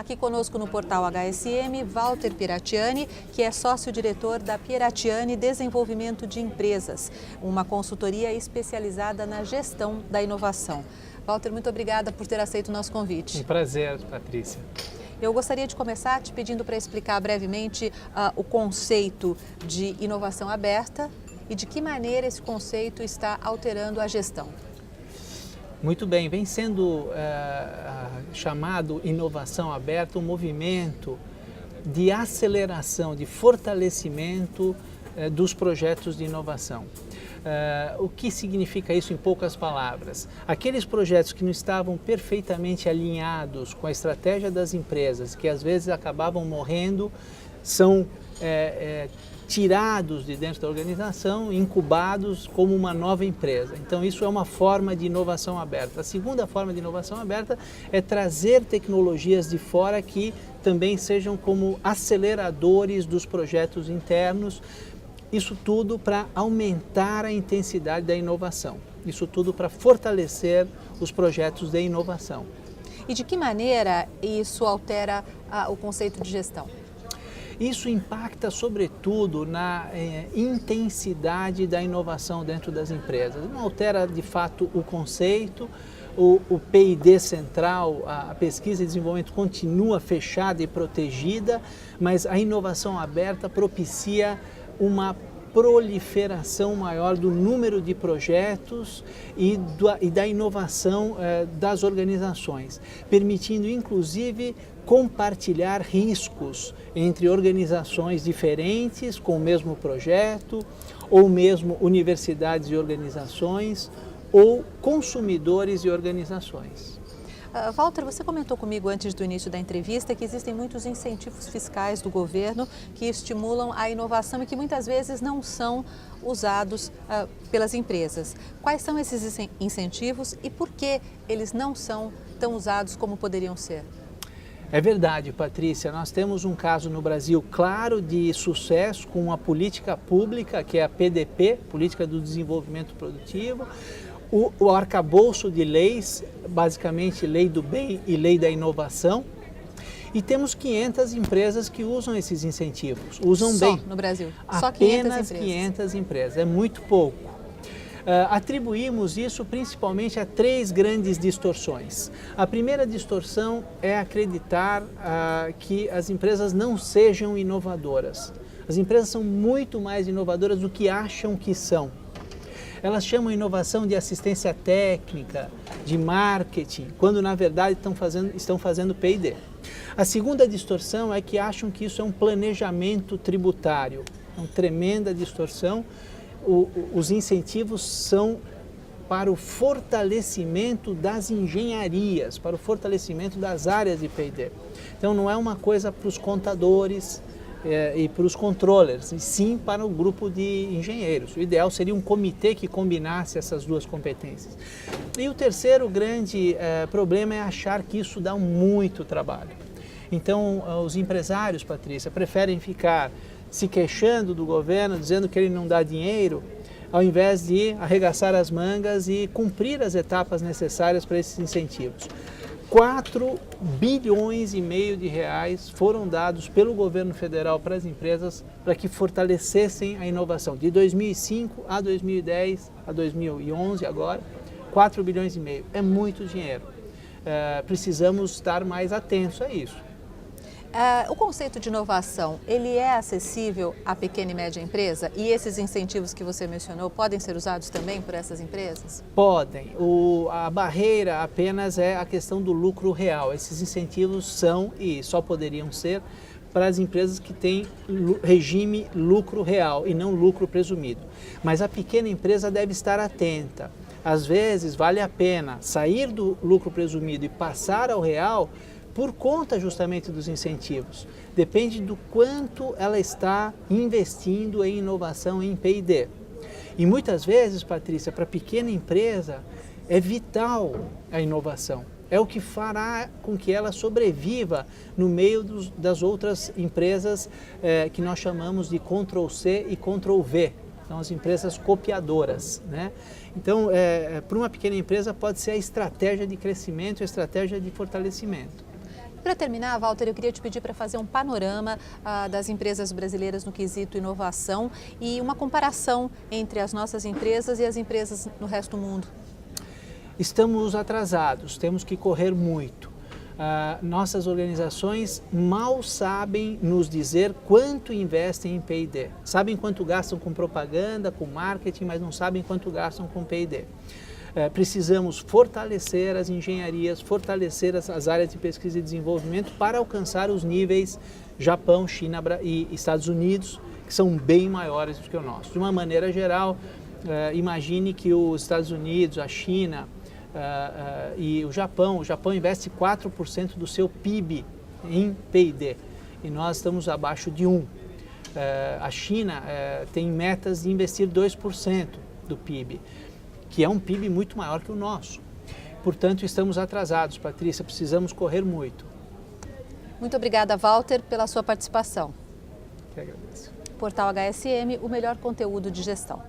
Aqui conosco no portal HSM, Walter Piratiani, que é sócio-diretor da Piratiani Desenvolvimento de Empresas, uma consultoria especializada na gestão da inovação. Walter, muito obrigada por ter aceito o nosso convite. Um prazer, Patrícia. Eu gostaria de começar te pedindo para explicar brevemente o conceito de inovação aberta e de que maneira esse conceito está alterando a gestão. Muito bem, vem sendo chamado inovação aberta um movimento de aceleração, de fortalecimento dos projetos de inovação. O que significa isso em poucas palavras? Aqueles projetos que não estavam perfeitamente alinhados com a estratégia das empresas, que às vezes acabavam morrendo, são tirados de dentro da organização, incubados como uma nova empresa. Então isso é uma forma de inovação aberta. A segunda forma de inovação aberta é trazer tecnologias de fora que também sejam como aceleradores dos projetos internos. Isso tudo para aumentar a intensidade da inovação. Isso tudo para fortalecer os projetos de inovação. E de que maneira isso altera o conceito de gestão? Isso impacta, sobretudo, na intensidade da inovação dentro das empresas. Não altera, de fato, o conceito, o P&D central, a pesquisa e desenvolvimento continua fechada e protegida, mas a inovação aberta propicia uma proliferação maior do número de projetos e da inovação das organizações, permitindo inclusive compartilhar riscos entre organizações diferentes com o mesmo projeto, ou mesmo universidades e organizações, ou consumidores e organizações. Walter, você comentou comigo antes do início da entrevista que existem muitos incentivos fiscais do governo que estimulam a inovação e que muitas vezes não são usados pelas empresas. Quais são esses incentivos e por que eles não são tão usados como poderiam ser? É verdade, Patrícia, nós temos um caso no Brasil claro de sucesso com uma política pública, que é a PDP, Política do Desenvolvimento Produtivo, o arcabouço de leis, basicamente Lei do Bem e Lei da Inovação, e temos 500 empresas que usam esses incentivos, usam bem. Só no Brasil? Só Apenas 500 empresas, é muito pouco. Atribuímos isso principalmente a 3 grandes distorções. A primeira distorção é acreditar que as empresas não sejam inovadoras. As empresas são muito mais inovadoras do que acham que são. Elas chamam inovação de assistência técnica, de marketing, quando na verdade estão fazendo P&D. A segunda distorção é que acham que isso é um planejamento tributário. É uma tremenda distorção. Os incentivos são para o fortalecimento das engenharias, para o fortalecimento das áreas de P&D. Então não é uma coisa para os contadores e para os controllers, e sim para o grupo de engenheiros. O ideal seria um comitê que combinasse essas duas competências. E o terceiro grande problema é achar que isso dá muito trabalho. Então os empresários, Patrícia, preferem ficar se queixando do governo, dizendo que ele não dá dinheiro, ao invés de arregaçar as mangas e cumprir as etapas necessárias para esses incentivos. 4 bilhões e meio de reais foram dados pelo governo federal para as empresas para que fortalecessem a inovação. De 2005 a 2010, a 2011 agora, 4 bilhões e meio. É muito dinheiro. Precisamos estar mais atentos a isso. O conceito de inovação, ele é acessível à pequena e média empresa? E esses incentivos que você mencionou podem ser usados também por essas empresas? Podem. A barreira apenas é a questão do lucro real. Esses incentivos são e só poderiam ser para as empresas que têm regime lucro real e não lucro presumido. Mas a pequena empresa deve estar atenta. Às vezes vale a pena sair do lucro presumido e passar ao real por conta justamente dos incentivos. Depende do quanto ela está investindo em inovação, em P&D. E muitas vezes, Patrícia, para a pequena empresa é vital a inovação. É o que fará com que ela sobreviva no meio das outras empresas que nós chamamos de Ctrl+C e Ctrl+V. São as empresas copiadoras, né? Então, para uma pequena empresa pode ser a estratégia de crescimento, a estratégia de fortalecimento. Para terminar, Walter, eu queria te pedir para fazer um panorama das empresas brasileiras no quesito inovação e uma comparação entre as nossas empresas e as empresas no resto do mundo. Estamos atrasados, temos que correr muito. Nossas organizações mal sabem nos dizer quanto investem em P&D. Sabem quanto gastam com propaganda, com marketing, mas não sabem quanto gastam com P&D. Precisamos fortalecer as engenharias, fortalecer as áreas de pesquisa e desenvolvimento para alcançar os níveis Japão, China e Estados Unidos, que são bem maiores do que o nosso. De uma maneira geral, imagine que os Estados Unidos, a China e o Japão investe 4% do seu PIB em P&D e nós estamos abaixo de 1%. A China tem metas de investir 2% do PIB, que é um PIB muito maior que o nosso. Portanto, estamos atrasados, Patrícia, precisamos correr muito. Muito obrigada, Walter, pela sua participação. Que agradeço. Portal HSM, o melhor conteúdo de gestão.